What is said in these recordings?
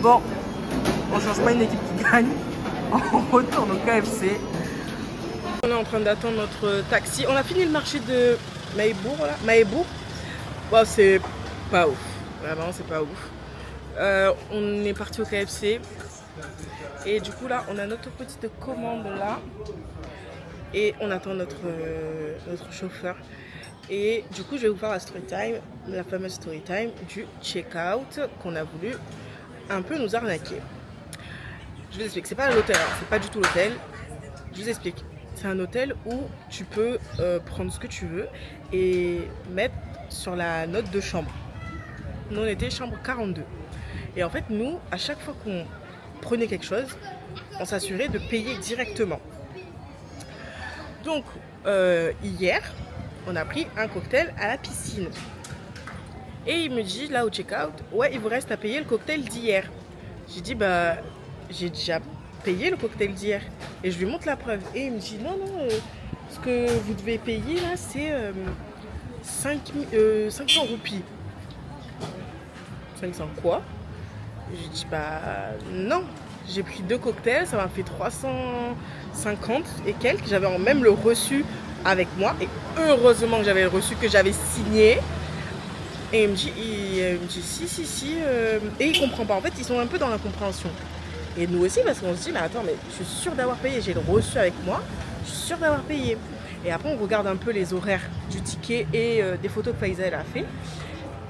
Bon, on change pas une équipe qui gagne. On retourne au KFC. On est en train d'attendre notre taxi. On a fini le marché de Mahébourg là. Mahébourg. Bon, c'est pas ouf. Vraiment, c'est pas ouf. On est parti au KFC. Et du coup là, on a notre petite commande là. Et on attend notre chauffeur. Et du coup, je vais vous faire la story time, la fameuse story time du check-out qu'on a voulu un peu nous arnaquer. Je vous explique, c'est pas l'hôtel, hein, c'est pas du tout l'hôtel. Je vous explique, c'est un hôtel où tu peux prendre ce que tu veux et mettre sur la note de chambre. Nous, on était chambre 42. Et en fait, nous, à chaque fois qu'on prenait quelque chose, on s'assurait de payer directement. Donc, hier, on a pris un cocktail à la piscine. Et il me dit, là au check-out, ouais, il vous reste à payer le cocktail d'hier. J'ai dit, bah, j'ai déjà payé le cocktail d'hier. Et je lui montre la preuve. Et il me dit, non, ce que vous devez payer là, c'est 500 roupies. 500 quoi? J'ai dit, bah, non. J'ai pris 2 cocktails, ça m'a fait 350 et quelques. J'avais même le reçu avec moi. Et heureusement que j'avais le reçu, que j'avais signé. Et il me dit si. Et il comprend pas. En fait, ils sont un peu dans l'incompréhension. Et nous aussi, parce qu'on se dit, mais attends, mais je suis sûre d'avoir payé. J'ai le reçu avec moi. Je suis sûre d'avoir payé. Et après, on regarde un peu les horaires du ticket et des photos que Faiza elle a fait.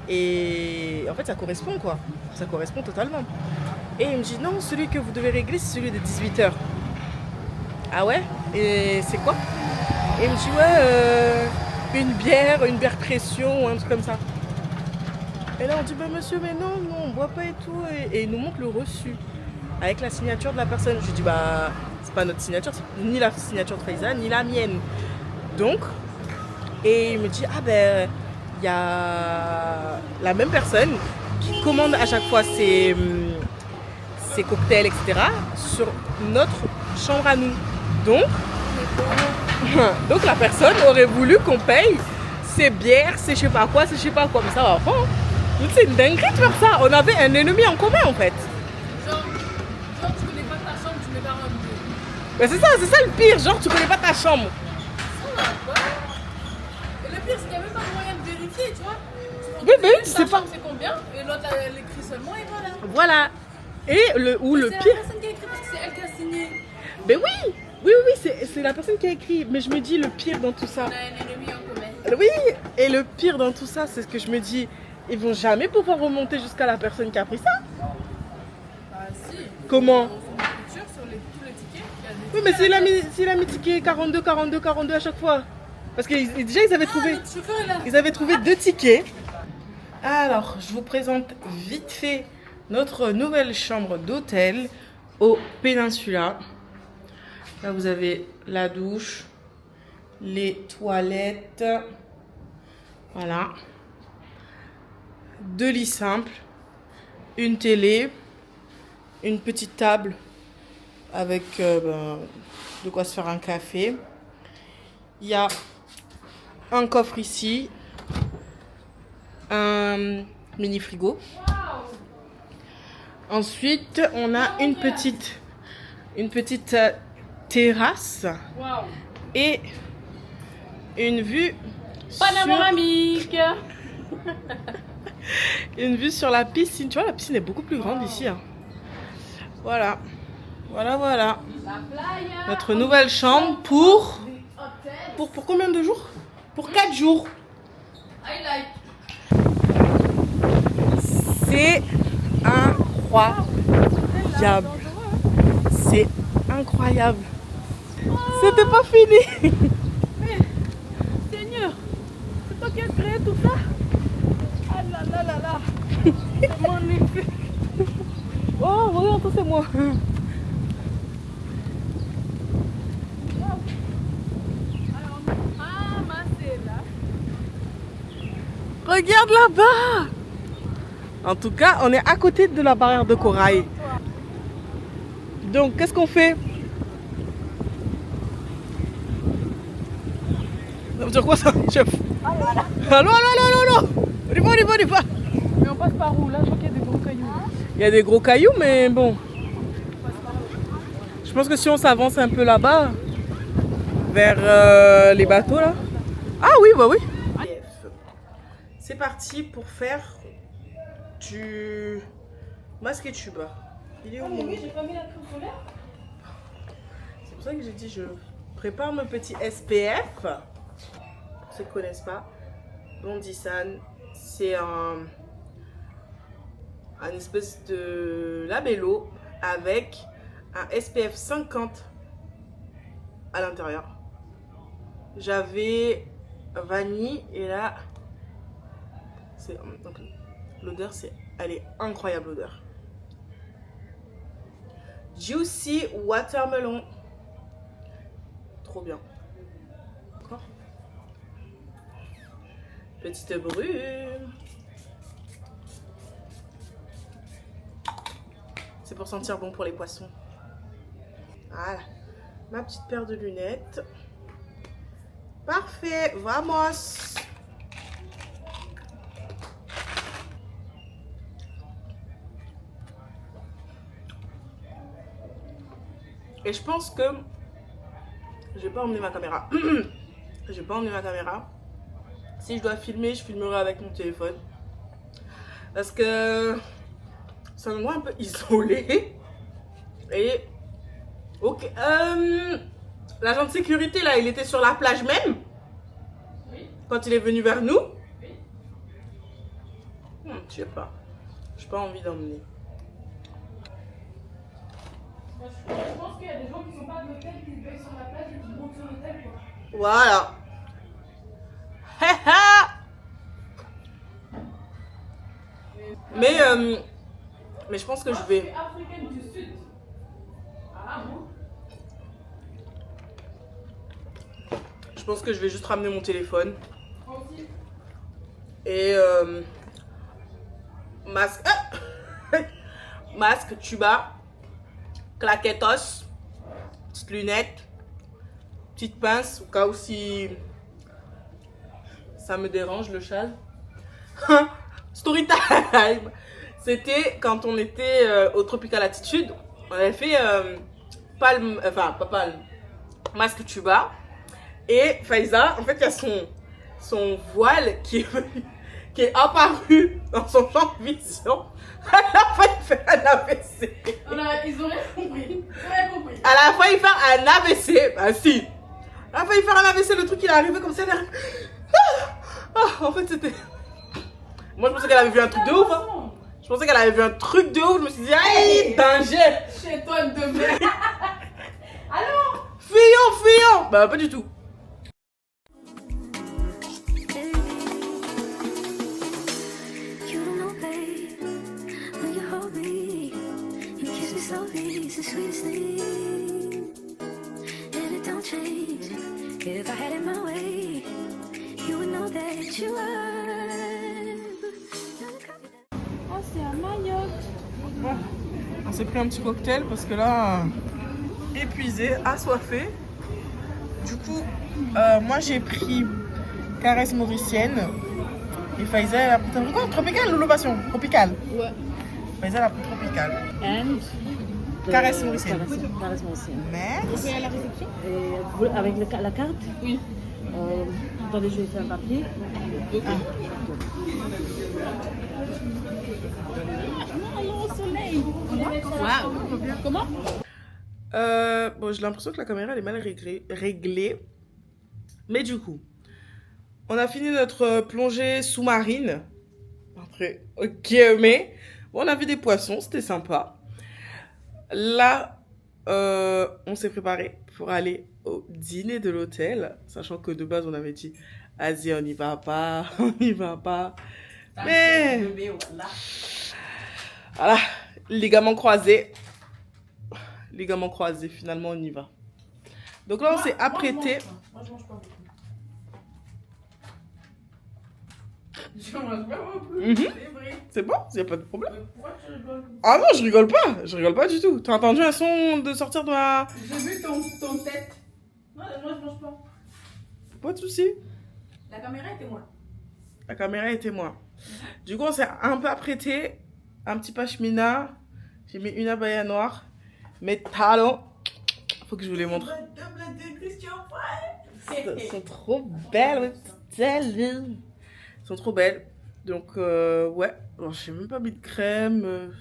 Et en fait, ça correspond quoi. Ça correspond totalement. Et il me dit, non, celui que vous devez régler, c'est celui de 18h. Ah ouais? Et c'est quoi? Et il me dit, ouais, une bière pression ou un truc comme ça. Et là, on dit, bah monsieur, mais non, on boit pas et tout. Et il nous montre le reçu avec la signature de la personne. Je lui dis, bah, c'est pas notre signature, c'est ni la signature de Faiza, ni la mienne. Donc, et il me dit, ah ben, il y a la même personne qui commande à chaque fois ses cocktails, etc. sur notre chambre à nous. Donc la personne aurait voulu qu'on paye ses bières, c'est je sais pas quoi, mais ça va pas. Hein. C'est une dinguerie de faire ça. On avait un ennemi en commun en fait. Genre tu connais pas ta chambre, tu mets pas un peu. Mais c'est ça le pire, genre tu connais pas ta chambre. Ça va pas. Et le pire, c'est qu'il n'y a même pas moyen de vérifier, tu vois. Oui, tu sais pas. C'est combien, et l'autre elle écrit seulement et voilà. Voilà. Et le pire. C'est la personne qui a écrit parce que c'est elle qui a signé. Mais oui, c'est la personne qui a écrit. Mais je me dis le pire dans tout ça. On a un ennemi en commun. Oui, et le pire dans tout ça, c'est ce que je me dis. Ils vont jamais pouvoir remonter jusqu'à la personne qui a pris ça. Bah si. Comment? Sur tous les tickets. Oui, mais s'il a mis ticket 42 à chaque fois. Parce que déjà, ils avaient trouvé 2 tickets. Alors, je vous présente vite fait notre nouvelle chambre d'hôtel au Péninsula. Là, vous avez la douche, les toilettes. Voilà. 2 lits simples, une télé, une petite table avec de quoi se faire un café. Il y a un coffre ici, un mini frigo. Ensuite, on a une petite terrasse et une vue panoramique. Une vue sur la piscine. Tu vois, la piscine est beaucoup plus grande ici. Hein. Voilà. Notre nouvelle chambre pour combien de jours? Pour 4 jours. C'est incroyable. C'est incroyable. C'était pas fini. Seigneur, c'est toi qui as créé tout ça? Ah là. Magnifique. Oh, regarde, ça c'est moi. Regarde là-bas. En tout cas, on est à côté de la barrière de corail. Donc, qu'est-ce qu'on fait? Ça veut dire quoi ça, chef? Allô. On y va. Mais on passe par où? Là, je vois qu'il y a des gros cailloux. Il y a des gros cailloux, mais bon. Je pense que si on s'avance un peu là-bas, vers les bateaux là. Ah oui, bah oui. C'est parti pour faire du masque et tuba. Il est où? Oui, j'ai pas mis la crème solaire. C'est pour ça que j'ai dit je prépare mon petit SPF. Pour ceux qui ne connaissent pas, Bondisan, c'est un espèce de labello avec un SPF 50 à l'intérieur. J'avais vanille et là, l'odeur, elle est incroyable l'odeur. Juicy watermelon. Trop bien. Encore. Petite brume. C'est pour sentir bon pour les poissons. Voilà. Ma petite paire de lunettes. Parfait. Vamos. Et je pense que je vais pas emmener ma caméra. Je vais pas emmener ma caméra. Si je dois filmer, je filmerai avec mon téléphone. Parce que c'est un endroit un peu isolé. Et ok. L'agent de sécurité là, il était sur la plage même. Oui. Quand il est venu vers nous. Oui. Je sais pas. J'ai pas envie d'emmener. Je pense qu'il y a des gens qui sont pas de l'hôtel qui payent sur la plage et qui montent sur l'hôtel quoi. Voilà. Mais je pense que je vais. Africaine du Sud. Ah bon? Je pense que je vais juste ramener mon téléphone. Moi aussi. Et masque. Masque, tuba, claquetos, petite lunette, petite pince au cas où si ça me dérange le châle. Story time. C'était quand on était au Tropical Attitude. On avait fait palme, enfin pas palme, masque tuba. Et Faiza, en fait, il y a son voile qui est apparu dans son champ de vision. À la fin, il fait un AVC. Ils ont rien compris. Rien compris. À la fin, il fait un AVC. Bah si. À la fin, il fait un AVC, le truc, il est arrivé comme ça. En fait, c'était... Moi, je pensais qu'elle avait vu un truc de ouf. Hein. Je pensais qu'elle avait vu un truc de ouf. Je me suis dit, aïe, danger. Chez toi de merde. Allô? Fuyons. Bah, pas du tout. It's the sweetest thing, and it don't change. If I had it my way, you would know that you are. Oh, c'est un Mayotte. Bon, on s'est pris un petit cocktail parce que là, épuisé, assoiffé. Du coup, moi j'ai pris caresse mauricienne et Faiza elle a pris quoi? Tropical ou l'ovation? Tropical. Ouais. Faiza elle a pris tropical. And Caresse mauricienne. Caresse mauricienne. Merci. À la réception? Avec la carte? Oui. Attendez, je vais faire un papier. Allons au soleil. Wow. Comment? Bon, j'ai l'impression que la caméra elle est mal réglée. Mais du coup, on a fini notre plongée sous-marine. Après, ok, mais bon, on a vu des poissons, c'était sympa. Là, on s'est préparé pour aller au dîner de l'hôtel, sachant que de base on avait dit, vas-y, on n'y va pas, on n'y va pas. Mais voilà, ligament croisé, finalement on y va. Donc là on s'est apprêté. Moi je mange pas beaucoup. Je mange pas beaucoup, c'est vrai. C'est bon, il n'y a pas de problème. Pourquoi tu rigoles? Ah non, je rigole pas du tout. T'as entendu un son de sortir de ma... J'ai vu ton tête. Non, moi je mange pas. Pas de soucis. La caméra était moi. La caméra était moi. Du coup, on s'est un peu apprêté un petit pashmina. J'ai mis une abaya noire. Mes talons. Faut que je vous les montre. Elles sont trop belles, mes petites ailes. Elles sont trop belles. Donc, ouais. Bon, j'ai même pas mis de crème.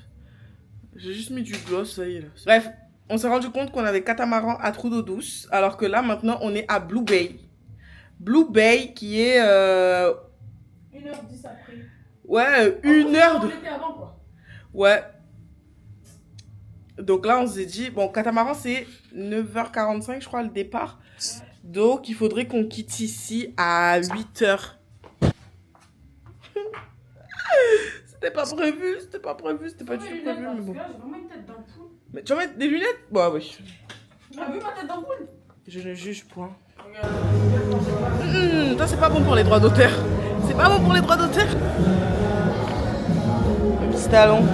J'ai juste mis du gloss, ça y est. Là. Bref, on s'est rendu compte qu'on avait catamaran à trou d'eau douce. Alors que là, maintenant, on est à Blue Bay. Blue Bay qui est... 1h10 après. Ouais, 1 heure de... On était avant, quoi. Ouais. Donc là, on s'est dit, bon, catamaran, c'est 9h45, je crois, le départ. Donc, il faudrait qu'on quitte ici à 8h. C'était pas prévu, c'était pas du tout prévu, mais bon. Là, j'ai vraiment une tête d'ampoule. Mais tu vas mettre des lunettes? Bah oui. T'as vu ma tête d'ampoule? Je ne juge point. Ça, c'est pas bon pour les droits d'auteur. C'est pas bon pour les droits d'auteur. Le petit talon.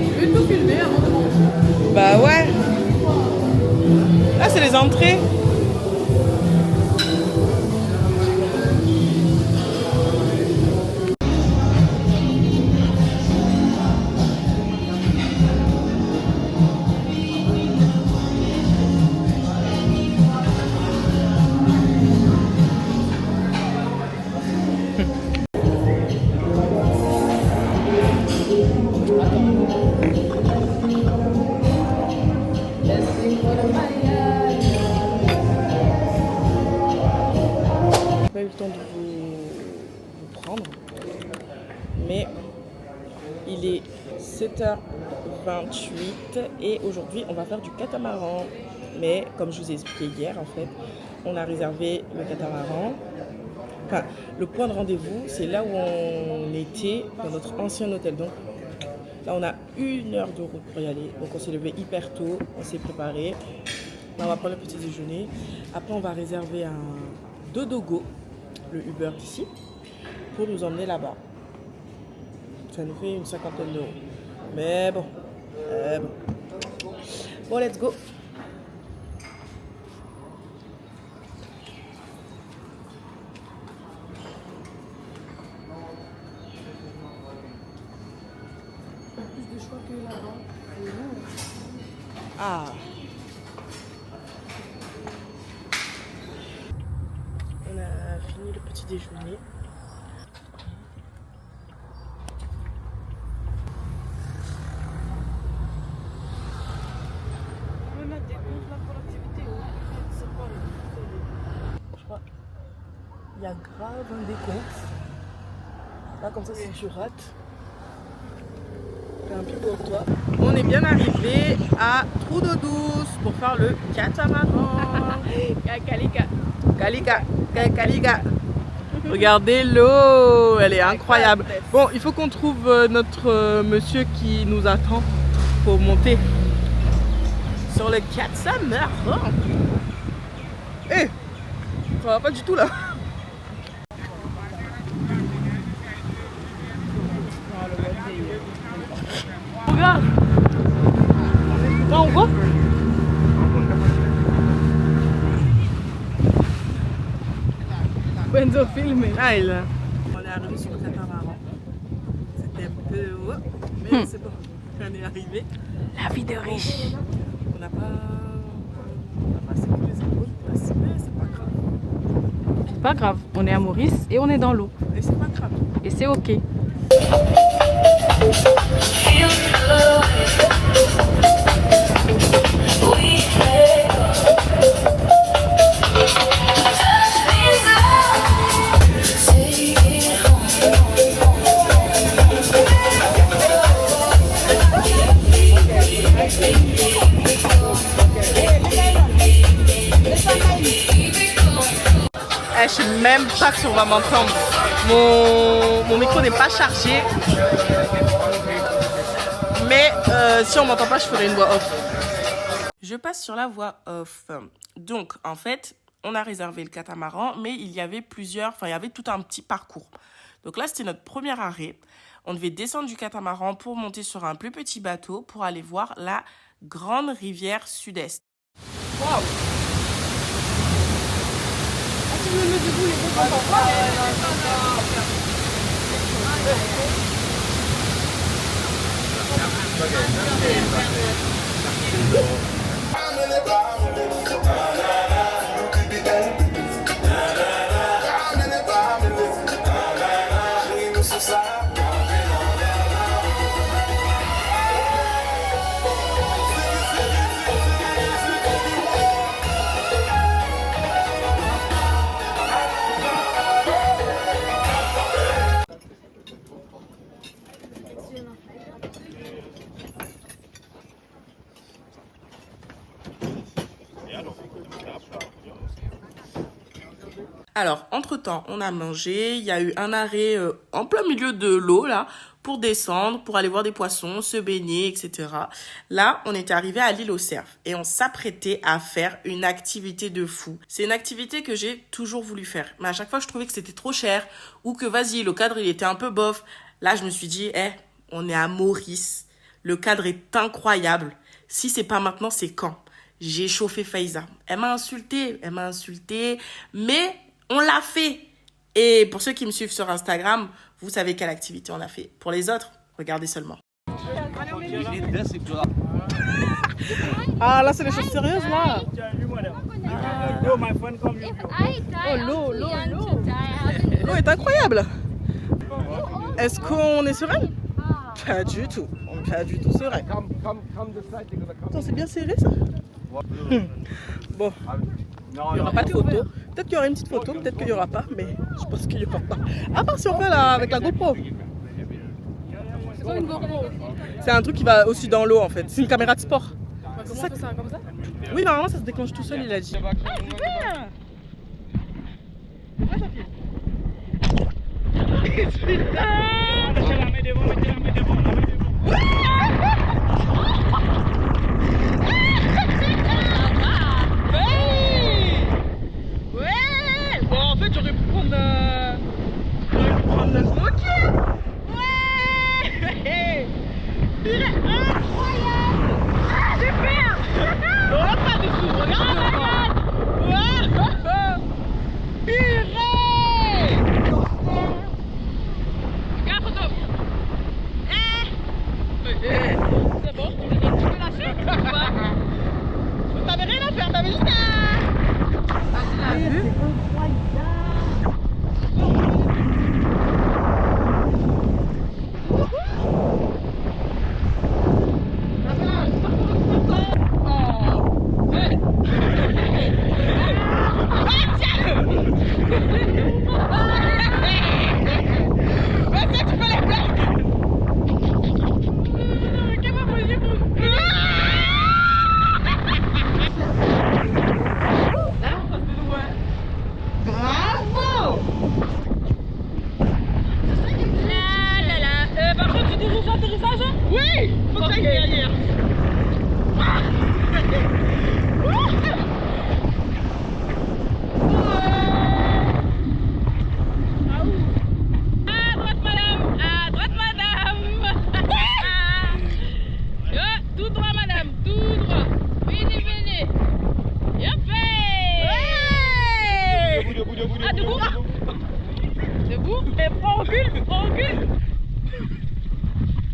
Je vais tout filmer avant de manger. Bah ouais. Là, c'est les entrées. Pas eu le temps de vous prendre, mais il est 7h28 et aujourd'hui on va faire du catamaran. Mais comme je vous ai expliqué hier, en fait, on a réservé le catamaran. Enfin, le point de rendez-vous, c'est là où on était dans notre ancien hôtel. Donc là, on a 1 heure de route pour y aller. Donc on s'est levé hyper tôt, on s'est préparé. Là, on va prendre le petit déjeuner. Après, on va réserver un Dodogo, le Uber d'ici, pour nous emmener là-bas. Ça nous fait une 50aine d'euros. Mais bon. Bon, let's go. Plus de choix que là-bas. Ah. On a fini le petit déjeuner. On a des comptes là pour l'activité. C'est pas Je crois il y a grave un décompte. Là, comme ça, si tu rates, fais un pied pour toi. On est bien arrivé à Trou d'eau douce pour faire le catamaran. Kalika. Regardez l'eau, elle est incroyable. Bon, il faut qu'on trouve notre monsieur qui nous attend pour monter sur le catamaran. Eh, ça va pas du tout là. Regarde. Là, on voit. Benzo filme. Ah, il... On est arrivé sur le catamaran. C'était un peu haut, mais c'est bon. On est arrivé. La vie de riche. On n'a pas sécurisé le mot de place, mais c'est pas grave. C'est pas grave. On est à Maurice et on est dans l'eau. Et c'est pas grave. Et c'est ok. Je sais même pas si on va m'entendre. Mon micro n'est pas chargé. Mais si on m'entend pas, je ferai une voix off. Je passe sur la voix off. Donc, en fait, on a réservé le catamaran, mais il y avait il y avait tout un petit parcours. Donc là, c'était notre premier arrêt. On devait descendre du catamaran pour monter sur un plus petit bateau pour aller voir la Grande Rivière Sud-Est. Waouh. Ah, si je me mets debout, les bons Alors, entre-temps, on a mangé, il y a eu un arrêt en plein milieu de l'eau, là, pour descendre, pour aller voir des poissons, se baigner, etc. Là, on était arrivé à l'île aux cerfs et on s'apprêtait à faire une activité de fou. C'est une activité que j'ai toujours voulu faire, mais à chaque fois, je trouvais que c'était trop cher ou que, vas-y, le cadre, il était un peu bof. Là, je me suis dit, on est à Maurice, le cadre est incroyable. Si c'est pas maintenant, c'est quand? J'ai chauffé Faiza. Elle m'a insulté, mais on l'a fait. Et pour ceux qui me suivent sur Instagram, vous savez quelle activité on a fait. Pour les autres, regardez seulement. Ah, là, c'est les choses sérieuses, là. Oh, l'eau. L'eau est incroyable. Est-ce qu'on est sereine? Pas du tout. Pas du tout sereine. Attends, c'est bien serré, ça. Bon. Il n'y aura pas de photo. Peut-être qu'il y aura une petite photo, peut-être qu'il n'y aura pas, mais je pense qu'il n'y aura pas. À part si on fait là avec la GoPro. C'est quoi une GoPro? C'est un truc qui va aussi dans l'eau en fait. C'est une caméra de sport. Comment ça, comme ça? Oui, normalement ça se déclenche tout seul, il a dit. Ah, super! Pourquoi ça file? Bon, en fait, j'aurais pu prendre le smoking. Ouais. Il est incroyable. Ah, j'ai peur. Oh, pas de sous, regarde. Purée. Regarde, photo. C'est bon, tu peux lâcher. T'avais rien à faire, t'avais juste à... Ah, tu l'as vu?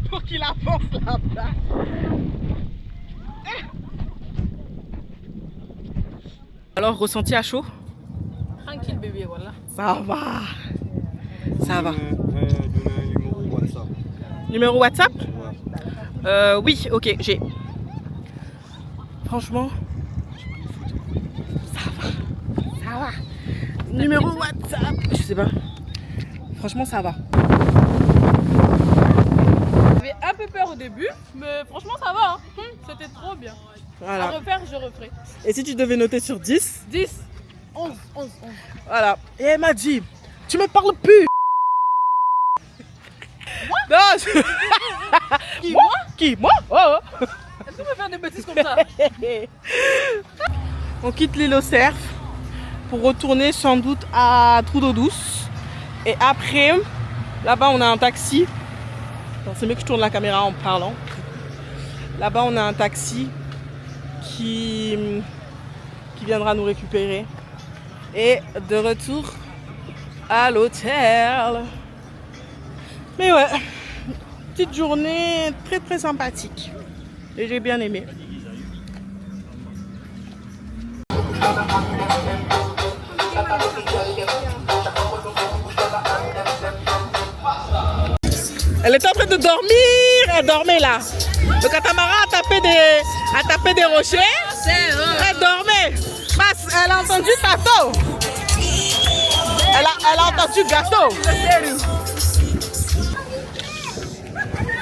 Pour qu'il avance là-bas. Alors, ressenti à chaud? Tranquille bébé, voilà. Ça va. Ça va. Numéro WhatsApp. Numéro WhatsApp? Ouais. Oui, ok, j'ai. Franchement, ça va. Ça va. Numéro WhatsApp? Je sais pas. Franchement, ça va. J'avais un peu peur au début, mais franchement ça va. Hein. C'était trop bien. Voilà. À refaire, je referai. Et si tu devais noter sur 10? 10, 11. Voilà. Et elle m'a dit, tu me parles plus. Non, Qui, moi? Qui? Moi? Oh. Est-ce qu'on peut faire des bêtises comme ça? On quitte l'île aux cerfs pour retourner sans doute à Trou d'eau douce. Et après, là-bas on a un taxi. C'est mieux que je tourne la caméra en parlant. Là-bas on a un taxi qui viendra nous récupérer. Et de retour à l'hôtel. Mais ouais, petite journée très très sympathique. Et j'ai bien aimé. Elle est en train de dormir. Elle dormait là. Le catamaran a tapé des rochers. Elle dormait. Elle a entendu gâteau. Elle a entendu gâteau.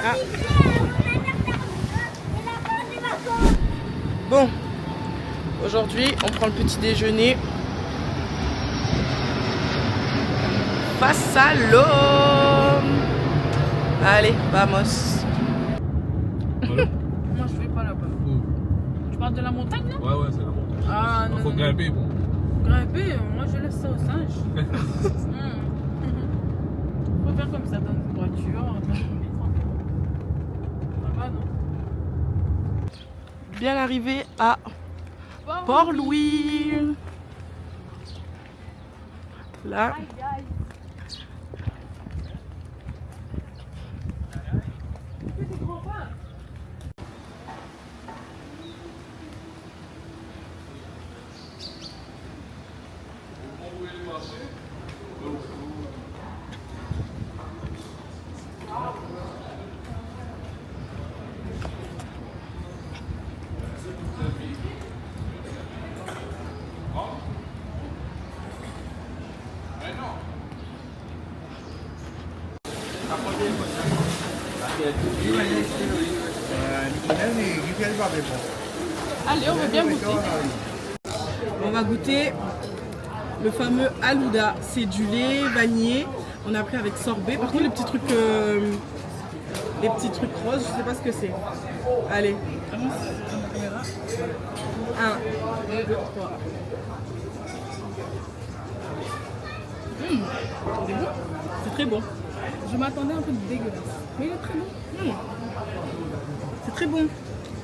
Ah. Bon. Aujourd'hui, on prend le petit déjeuner face à l'eau. Allez, vamos. Moi, je vais pas là-bas. Tu parles de la montagne, non? Ouais, c'est la montagne. Ah, non. Faut grimper, bon. Grimper, moi, je laisse ça aux singes. Faut faire comme ça dans une voiture. Ça va, non? Bien arrivé à Port-Louis. Là. Allez, on veut bien goûter. On va goûter le fameux Alouda. C'est du lait vanillé. On a pris avec sorbet. Par contre, les petits trucs roses, je sais pas ce que c'est. Allez. 1, 2, 3. C'est bon. C'est très bon. Je m'attendais un peu de dégueulasse. Mais il est très bon. C'est très bon.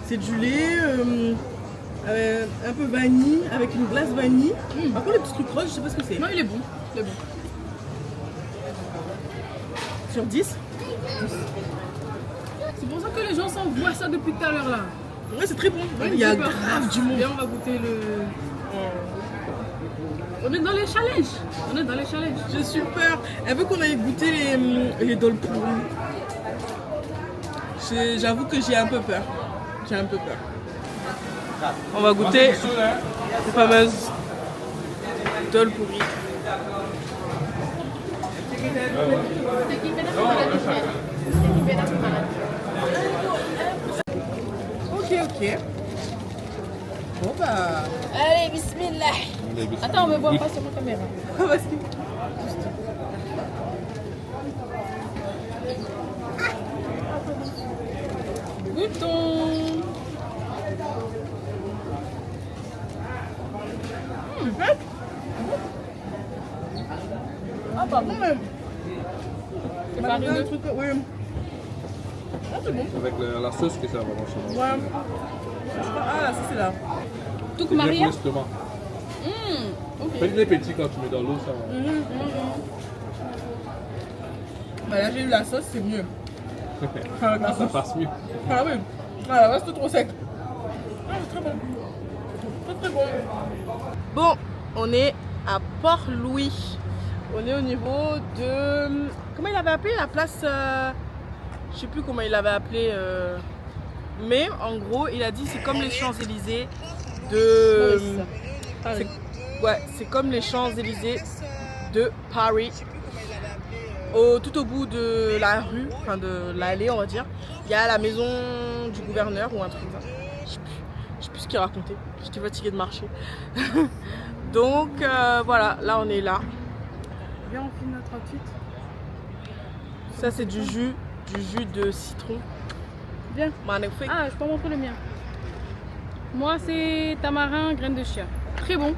C'est du lait, un peu vanille, avec une glace vanille. Par contre, les petits trucs roses, je sais pas ce que c'est. Non, il est bon. Il est bon. Sur 10. C'est pour ça que les gens s'envoient ça depuis tout à l'heure là. Ouais, c'est très bon. Ouais, Il y a j'ai peur. grave du monde. Viens, on va goûter le... On est dans les challenges. On est dans les challenges. J'ai super. Elle veut qu'on aille goûter les dolpous. J'avoue que j'ai un peu peur. J'ai un peu peur. On va goûter les fameuses dolpous. Ok. Bon bah. Allez, bismillah. Attends, on me voit pas sur ma caméra. Vas-y. Goûtons. Ah pardon. C'est farineux. Oui. Ah c'est bon. Avec la sauce que ça va manger. Ouais. Ah ça c'est là. Tout C'est bien Maria. pour l'estomac. Ok. Faites les petits quand tu mets dans l'eau, ça va. Bah là j'ai eu la sauce, c'est mieux. Avec la Ça sauce. passe mieux. Ah oui. Ah la reste trop sec. Ah c'est très bon. Très bon. Bon, on est à Port-Louis. On est au niveau de... Comment il avait appelé la place Je sais plus comment il avait appelé. Mais en gros, il a dit c'est comme les Champs-Élysées de... Ouais, c'est comme les Champs-Élysées de Paris. Tout au bout de la rue, enfin de l'allée on va dire, il y a la maison du gouverneur ou un truc comme ça. Je sais plus ce qu'il racontait, j'étais fatiguée de marcher. Donc voilà, là on est là. Viens, on filme notre outfit. Ça c'est du jus de citron. Viens. Magnifique. Ah, je peux montrer le mien. Moi, c'est tamarin, graines de chia. Très bon.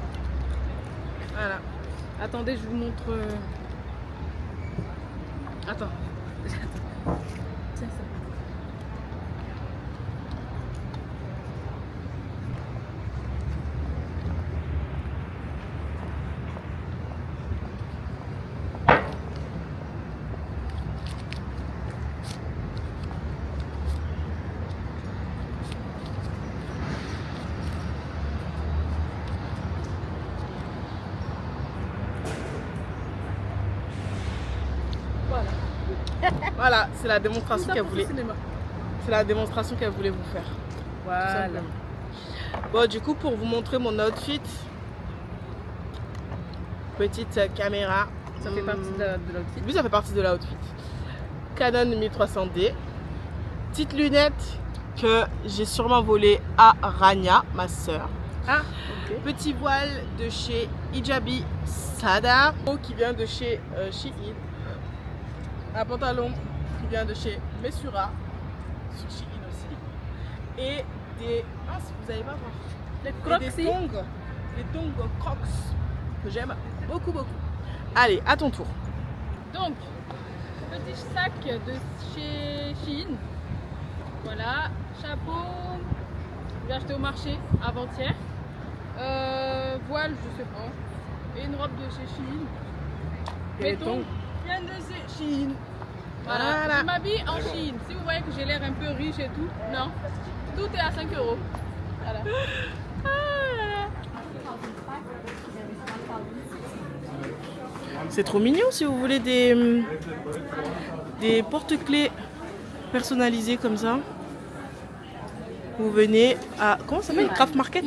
Voilà. Attendez, je vous montre. Attends. Tiens ça. Voilà, c'est la démonstration Tout ça qu'elle pour voulait. le cinéma. C'est la démonstration qu'elle voulait vous faire. Tout Voilà. simplement. Bon, du coup, pour vous montrer mon outfit, petite caméra. Ça fait partie de l'outfit. Oui, ça fait partie de l'outfit. Canon 1300D. Petite lunette que j'ai sûrement volée à Rania, ma soeur. Ah, ok. Petit voile de chez Hijabi Sada, qui vient de chez Shein. Un pantalon qui vient de chez Messura, sur Shein aussi. Et des... Ah, vous allez pas voir. Les Et des tongs Crocs que j'aime beaucoup. Allez, à ton tour. Donc, petit sac de chez Shein. Voilà, chapeau, j'ai acheté au marché avant-hier. Voile, je sais pas. Et une robe de chez Shein. Et Béton, tongs. viennent de chez Shein. Voilà, Voilà. je m'habille en Shein. Si vous voyez que j'ai l'air un peu riche et tout, non. Tout est à 5 €. Voilà. C'est trop mignon si vous voulez des porte-clés personnalisés comme ça. Vous venez à... Comment ça s'appelle? Craft Market?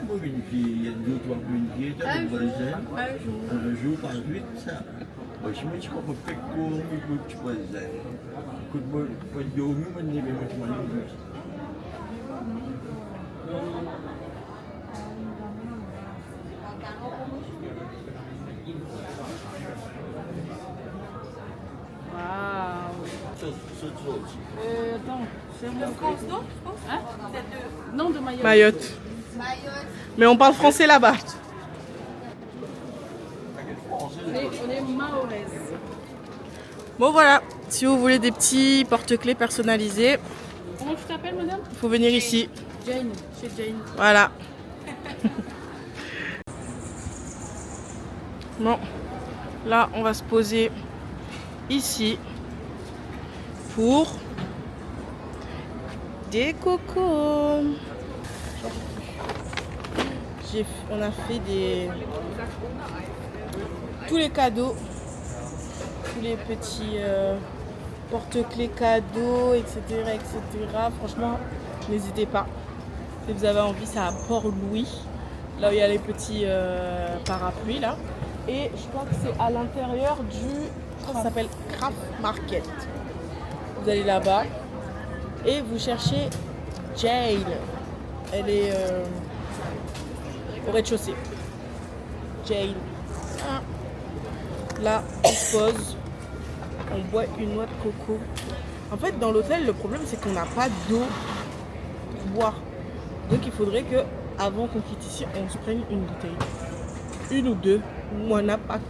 Moi, une fille, il y a 2-3 une fille, un jour par 8, ça. Moi, je me suis pas fait court, mais je me suis écoute, moi, je dormir, moi, je n'ai pas Attends, c'est mon France, non? Hein? Non, de Mayotte. Mayotte. Mais on parle français là-bas. On est mahoraise. Bon voilà, si vous voulez des petits porte-clés personnalisés, Comment tu t'appelles, madame? il faut venir ici. Jane, chez Jane. Voilà. Bon, là on va se poser ici pour des cocos. On a fait tous les cadeaux, tous les petits porte-clés cadeaux, etc., etc. Franchement, n'hésitez pas. Si vous avez envie, c'est à Port-Louis, là où il y a les petits parapluies là. Et je crois que c'est à l'intérieur je crois que ça s'appelle Craft Market. Vous allez là-bas et vous cherchez Jane. Elle est au rez-de-chaussée. Jane. Ah. Là, on se pose. On boit une noix de coco. En fait, dans l'hôtel, le problème, c'est qu'on n'a pas d'eau pour boire. Donc, il faudrait que, avant qu'on quitte ici, on se prenne une bouteille. Une ou deux. Moana pack.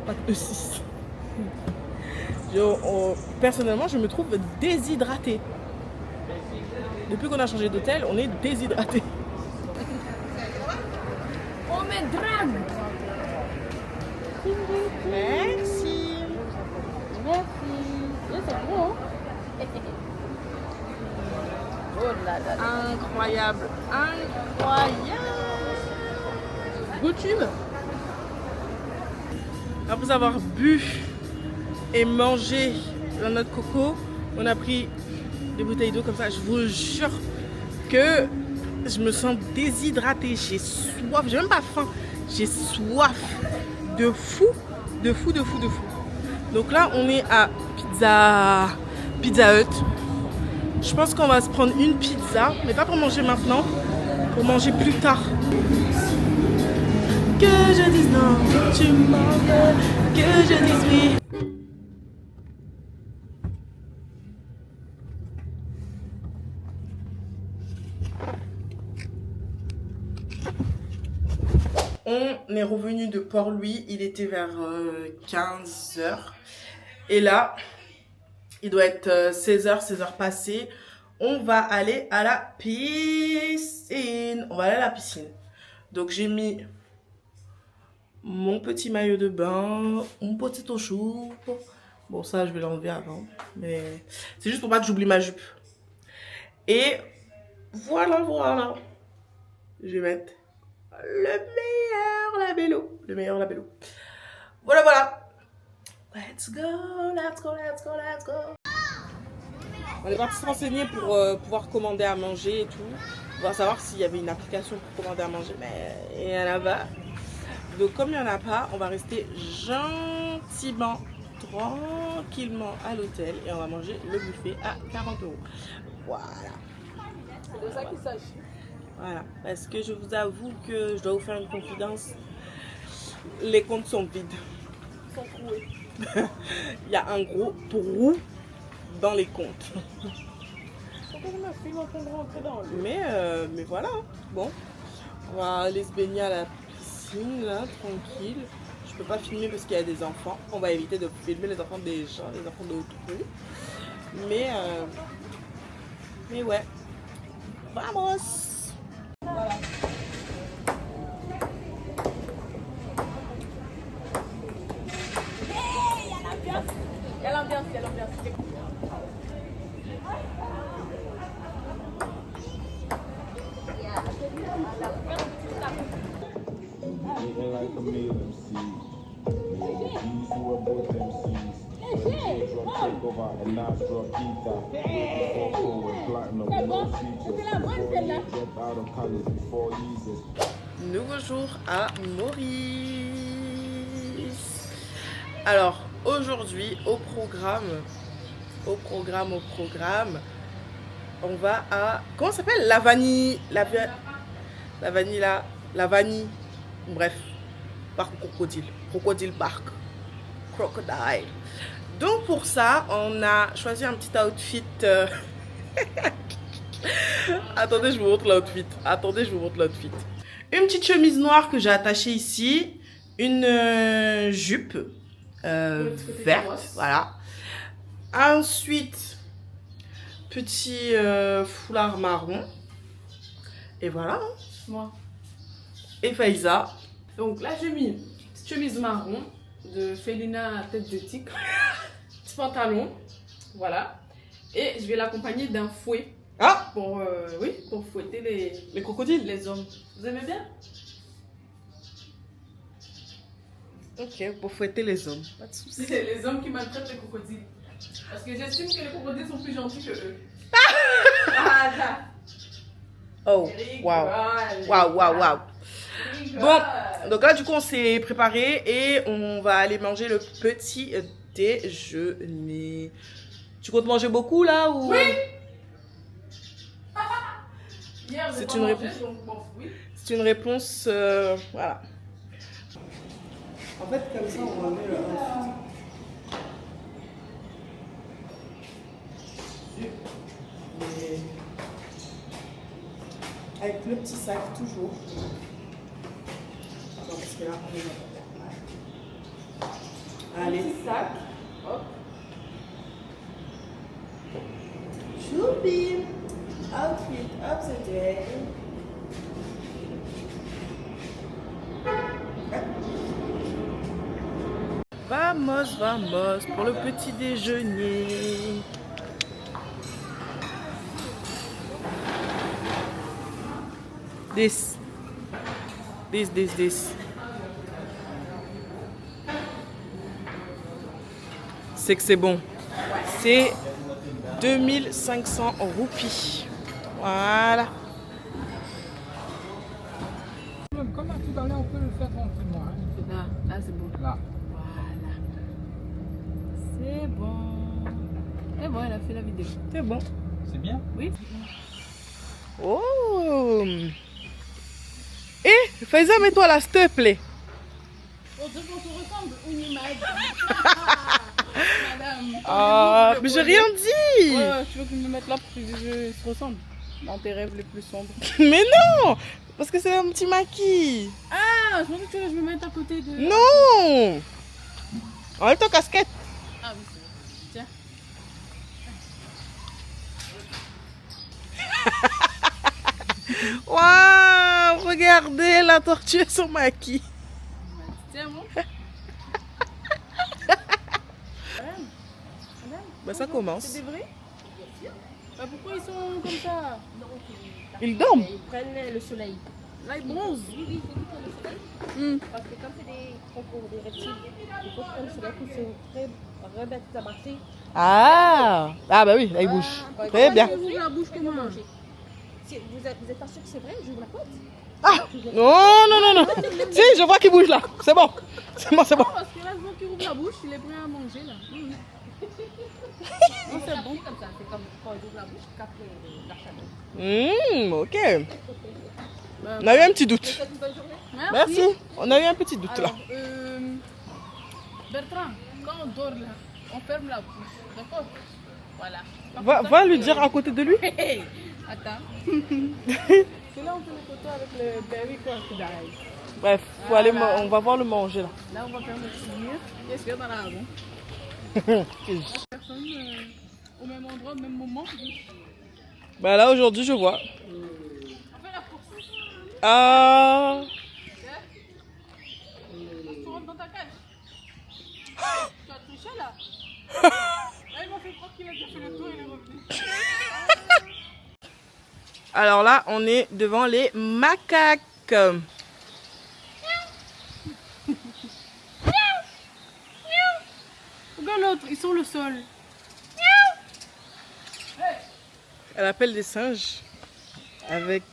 Pack de 6. Personnellement, je me trouve déshydratée. Depuis qu'on a changé d'hôtel, on est déshydraté. On met drague. Merci. Merci. C'est gros, hein? Oh là là là. Incroyable. Incroyable. YouTube. Après avoir bu et mangé la noix de coco, on a pris des bouteilles d'eau comme ça. Je vous jure que je me sens déshydratée. J'ai soif. J'ai même pas faim. J'ai soif de fou. Donc là, on est à Pizza Hut. Je pense qu'on va se prendre une pizza, mais pas pour manger maintenant, pour manger plus tard. Que je dise non, tu m'en veux, que je dise oui. On est revenu de Port-Louis, il était vers 15h. Et là, il doit être 16h, 16h passées. On va aller à la piscine. Donc j'ai mis mon petit maillot de bain, mon petit eau chaude. Bon, ça, je vais l'enlever avant. Mais c'est juste pour pas que j'oublie ma jupe. Et voilà. Je vais mettre Le meilleur labello. Le meilleur labello. Voilà, voilà. Let's go, let's go, let's go, let's go. On est parti se renseigner pour pouvoir commander à manger et tout. On va savoir s'il y avait une application pour commander à manger, mais il n'y en a pas. Donc comme il n'y en a pas, on va rester gentiment, tranquillement à l'hôtel et on va manger le buffet à 40 €. Voilà. C'est de ça qu'il s'agit. Voilà, parce que je vous avoue que je dois vous faire une confidence. Les comptes sont vides. Ils sont troués. Il y a un gros trou dans les comptes. Mais voilà, hein. Bon, on va aller se baigner à la piscine là, tranquille. Je peux pas filmer parce qu'il y a des enfants. On va éviter de filmer les enfants des gens, les enfants d'autrui. Mais ouais, vamos. Voilà. Il y a l'ambiance, il y a l'ambiance. Eating like a meal MC. These who are both MCs. Drum take over and now drop guitar. Coco and platinum, no features. Before you get out of college, before Jesus. Nouveau jour à Maurice. Alors aujourd'hui au programme, on va à, comment ça s'appelle, la vanille, la vanille là, la vanille, bref, parc crocodile park, crocodile. Donc pour ça on a choisi un petit outfit. Attendez, je vous montre l'outfit. Une petite chemise noire que j'ai attachée ici, une jupe verte, voilà. Ensuite, petit foulard marron. Et voilà. Moi. Et Faiza. Donc là, j'ai mis une petite chemise marron de Félina à tête de tigre. Petit pantalon. Voilà. Et je vais l'accompagner d'un fouet. Ah, Pour, pour fouetter les crocodiles. les hommes. Vous aimez bien? Ok, pour fouetter les hommes. Pas de soucis. C'est les hommes qui maltraitent les crocodiles. Parce que j'estime que les crocodiles sont plus gentils que eux. Oh, waouh. Bon, donc là du coup on s'est préparé et on va aller manger le petit déjeuner. Tu comptes manger beaucoup là ou... Oui. Hier, j'ai C'est pas une mangé, réponse. donc bon, oui. C'est une réponse, voilà. En fait, comme ça, on va mettre le outfit. Et avec le petit sac, toujours. Attends, parce que là, on est là. Allez. Petit sac. Hop. Choupi. Outfit up today. Vamos pour le petit déjeuner. This. C'est que c'est bon. C'est 2500 roupies. Voilà. Comme tout à l'heure, on peut le faire tranquillement. Hein. Là, c'est bon. Là. Voilà. C'est bon. Et bon, elle a fait la vidéo. C'est bon. C'est bien? Oui. Oh. Eh, Faiza, mets-toi là, s'il te plaît. On se ressemble une image. Madame. Ah, mais j'ai rien dit. Ouais, tu veux que je me mette là pour que je se ressemble dans tes rêves les plus sombres. Mais non, parce que c'est un petit maquis. Ah, je pensais que tu voulais que je me mette à côté de... Non. Enlève ton casquette. Ah oui, c'est vrai. Tiens. Waouh, regardez la tortue et son maquis. Tiens, bon. Bah ça commence. C'est des vrais? Bah pourquoi ils sont comme ça? Ils dorment. Ils prennent le soleil. Là, il bronze. Parce que comme c'est des concours des reptiles, il faut que le soleil puisse se remettre à marcher. Ah bah oui, là il bouge. Très bien. Tu ouvres la bouche comment? Si vous êtes pas sûr que c'est vrai, j'ouvre la porte. Ah non. Si, je vois qu'il bouge là. C'est bon. C'est bon. Parce que là, je vois qu'il ouvre la bouche, il est prêt à manger là. Non, c'est bon comme ça. C'est comme quand on ouvre la bouche, il capte la chaleur. Ok. On a eu un petit doute. Faites une bonne journée. Merci. On a eu un petit doute là. Alors, Bertrand, quand on dort là, on ferme la bouche. D'accord? Voilà. Va lui dire à côté de lui. Attends. C'est là où on fait les photos avec le berry crocodile. Bref, faut aller, on va voir le manger là. Là, on va faire notre souvenir. Qu'est-ce qu'il y a dans la maison? Personne au même endroit, au même moment. Bah là aujourd'hui je vois. On fait la course. Ah. Tu rentres dans ta cage. Tu as touché là. Là, il m'a fait croire qu'il a déjà fait le tour et il est revenu. Alors là, on est devant les macaques. Regarde l'autre, ils sont au sol. Elle appelle des singes avec...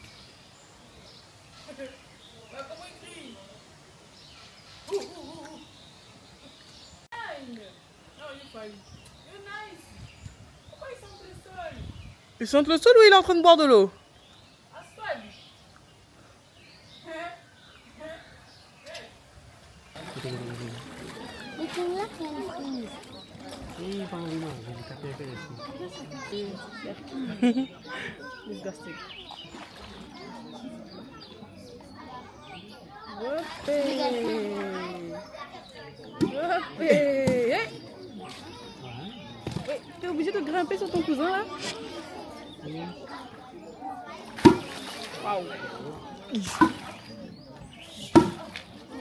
Ils sentent le sol ou il est en train de boire de l'eau? Disgusting. T'es obligé de grimper sur ton cousin là? Waouh.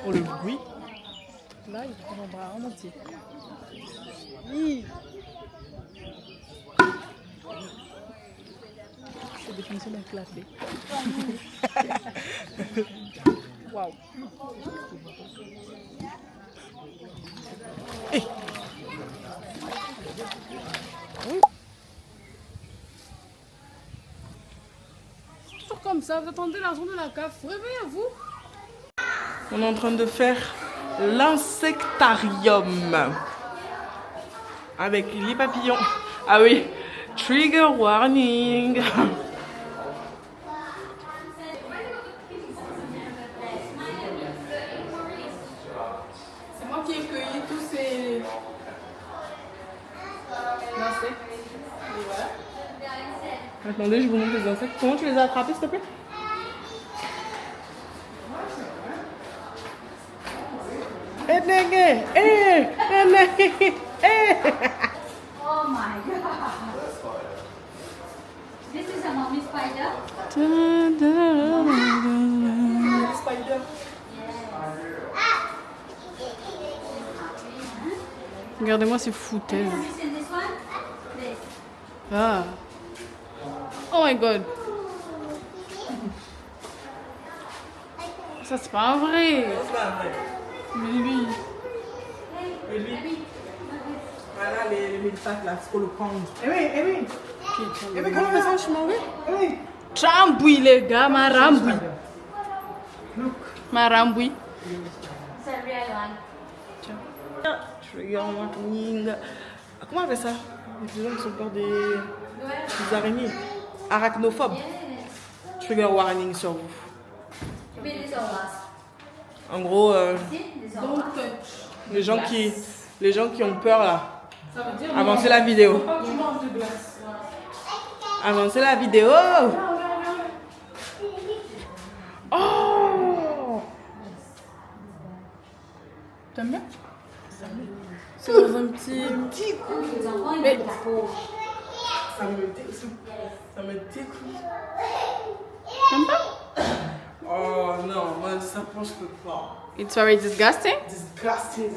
Oh le bruit. Là, il prend mon bras en entier. C'est définition d'un clapé. Waouh. Toujours comme ça, vous attendez l'argent de la CAF. Réveillez-vous. On est en train de faire l'insectarium avec les papillons. Ah oui, trigger warning. C'est moi qui ai cueilli tous ces insectes. Et voilà. Attendez, je vous montre les insectes. Comment tu les as attrapés, s'il te plaît? Oh my god. This is a mommy spider. Regardez-moi ces foutaises. Have you seen this one? This. Ah. Oh my god. Ça c'est pas vrai. Mais lui. Voilà les médipates là, c'est pour le prendre. Eh oui. Comment on fait ça, je suis mauvais? Tramboui les gars, ma ramboui. Ma ramboui. It's a real one. Trigger warning. Comment on fait ça? Les gens qui sont peur des araignées. Arachnophobes. Trigger warning sur vous. Maybe this all last. En gros, See? This all last. les gens qui ont peur là. Avancez la vidéo. Avancez la vidéo. Oh! T'aimes bien? C'est dans un petit coup. Les enfants, ils Mais- mettent la peau. Ça me dégoûte. T'aimes pas? Oh non, moi ça pense que pas. It's very disgusting. Disgusting.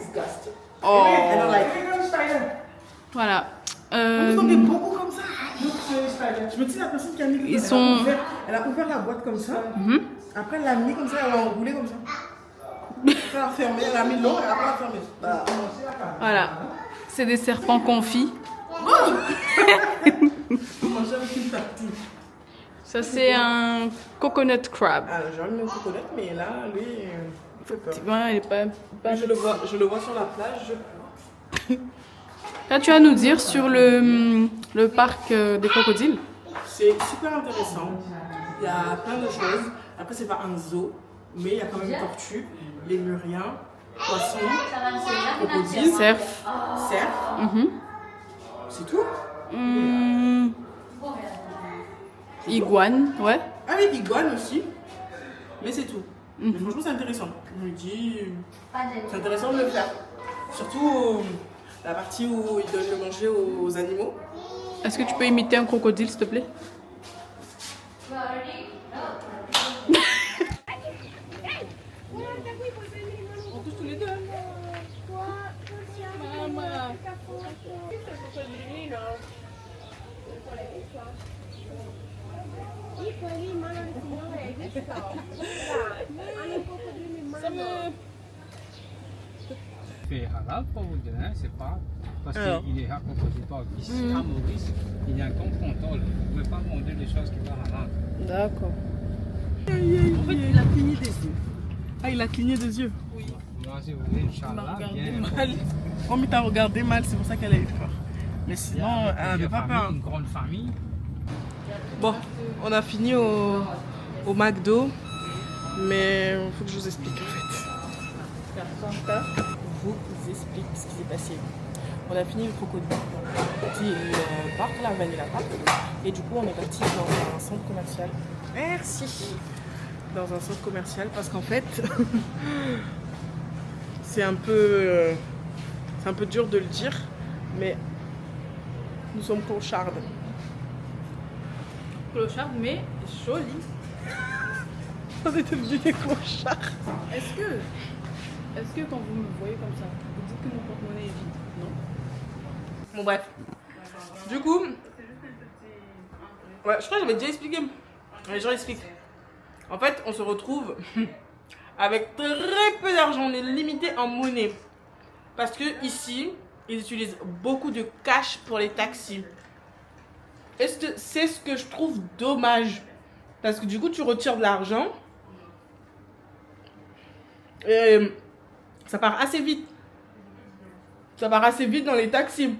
Oh. I don't like it. Voilà. Vous en avez beaucoup comme ça. Je me dis la personne qui a mis Ils sont- elle a ouvert la boîte comme ça. Après, elle l'a mis comme ça, elle l'a enroulé comme ça. Après, elle l'a fermé, elle l'a mis long et après, elle l'a fermé. Bah. Voilà. C'est des serpents confits. Manger avec une tartine. Ça, c'est un coconut crab. Ah, j'ai envie de me coconut, mais là, lui, il fait peur. Ouais, il est pas... Je le vois sur la plage. Là, tu vas nous dire sur le parc des crocodiles. C'est super intéressant. Il y a plein de choses. Après, c'est pas un zoo, mais il y a quand même tortues, lémuriens, poissons, crocodiles, Cerf. cerfs. C'est tout. Iguane, ouais. Ah oui, iguane aussi. Mais c'est tout. Mais franchement, c'est intéressant. Je me dis, c'est intéressant de le faire. Surtout la partie où ils donnent le manger aux animaux. Est-ce que tu peux imiter un crocodile, s'il te plaît? On touche tous les deux. Fait halal pour vous dire, hein, c'est pas parce Alors. qu'il est compositeur ici à Maurice, il y a un contrôle. Vous ne pouvez pas manger des choses qui sont halal. D'accord. En fait, il a cligné des yeux. Ah, il a cligné des yeux. Moi, si vous voulez, Inch'Allah, bien. Oh, mais t'as regardé mal, c'est pour ça qu'elle a eu peur. Mais sinon, elle n'avait pas peur. Une grande famille. Bon, on a fini au McDo, mais il faut que je vous explique en fait. Je vous explique ce qui s'est passé. On a fini le crocodile, le parc, la Vanilla Park, et du coup on est parti dans un centre commercial. Merci. Dans un centre commercial parce qu'en fait, c'est un peu dur de le dire, mais nous sommes clochardes. Clochard, mais joli. On est devenus des clochards. Est-ce que quand vous me voyez comme ça, vous dites que mon porte-monnaie est vide? Non. Bon bref. Du coup, ouais, je crois que j'avais déjà expliqué. Mais je réexplique. En fait, on se retrouve avec très peu d'argent. On est limité en monnaie. Parce que ici, ils utilisent beaucoup de cash pour les taxis. Et c'est ce que je trouve dommage. Parce que du coup, tu retires de l'argent. Et ça part assez vite. Ça part assez vite dans les taxis.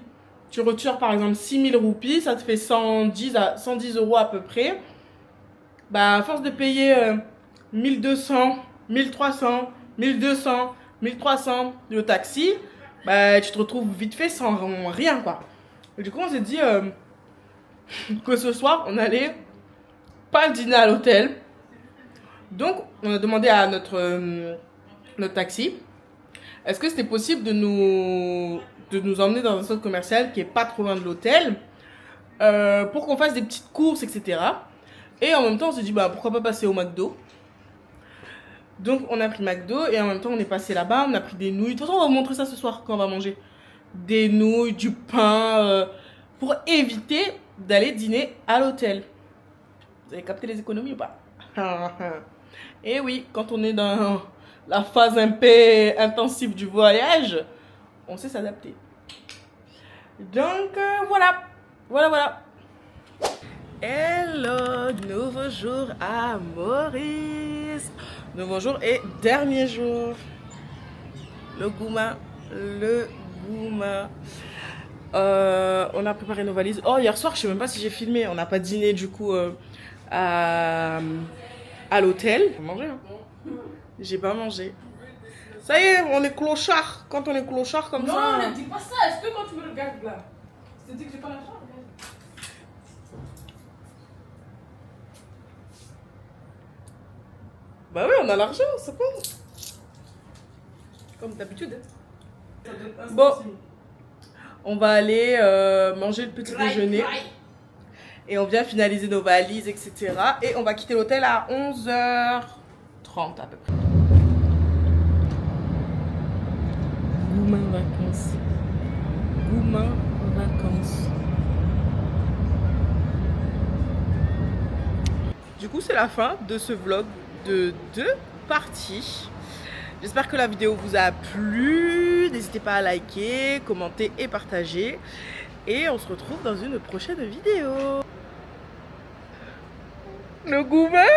Tu retires par exemple 6000 roupies, ça te fait 110 euros à peu près. Bah, à force de payer 1200, 1300, 1200, 1300 le taxi, bah, tu te retrouves vite fait sans rien quoi. Et du coup, on s'est dit que ce soir, on allait pas dîner à l'hôtel. Donc, on a demandé à notre taxi, est-ce que c'était possible de nous emmener dans un centre commercial qui est pas trop loin de l'hôtel pour qu'on fasse des petites courses, etc. Et en même temps, on s'est dit, bah, pourquoi pas passer au McDo. Donc, on a pris McDo et en même temps, on est passé là-bas, on a pris des nouilles. De toute façon, on va vous montrer ça ce soir quand on va manger. Des nouilles, du pain, pour éviter d'aller dîner à l'hôtel. Vous avez capté les économies ou pas? Et oui, quand on est dans la phase un peu intensive du voyage, on sait s'adapter. Donc voilà. Hello, nouveau jour à Maurice. Nouveau jour et dernier jour. Le gouma. On a préparé nos valises. Oh, hier soir, je sais même pas si j'ai filmé. On n'a pas dîné du coup à l'hôtel. J'ai mangé, hein. J'ai pas mangé. Ça y est, on est clochard. Quand on est clochard comme ça. Non, ne dis pas ça. Est-ce que quand tu me regardes là, je te dis que j'ai pas l'argent? Bah oui, on a l'argent, c'est bon. Comme d'habitude. Bon, on va aller manger le petit déjeuner. Et on vient finaliser nos valises, etc. Et on va quitter l'hôtel à 11h30 à peu près. Gouma vacances. Gouma vacances. Du coup, c'est la fin de ce vlog de 2 parties. J'espère que la vidéo vous a plu. N'hésitez pas à liker, commenter et partager. Et on se retrouve dans une prochaine vidéo. Le gourmet!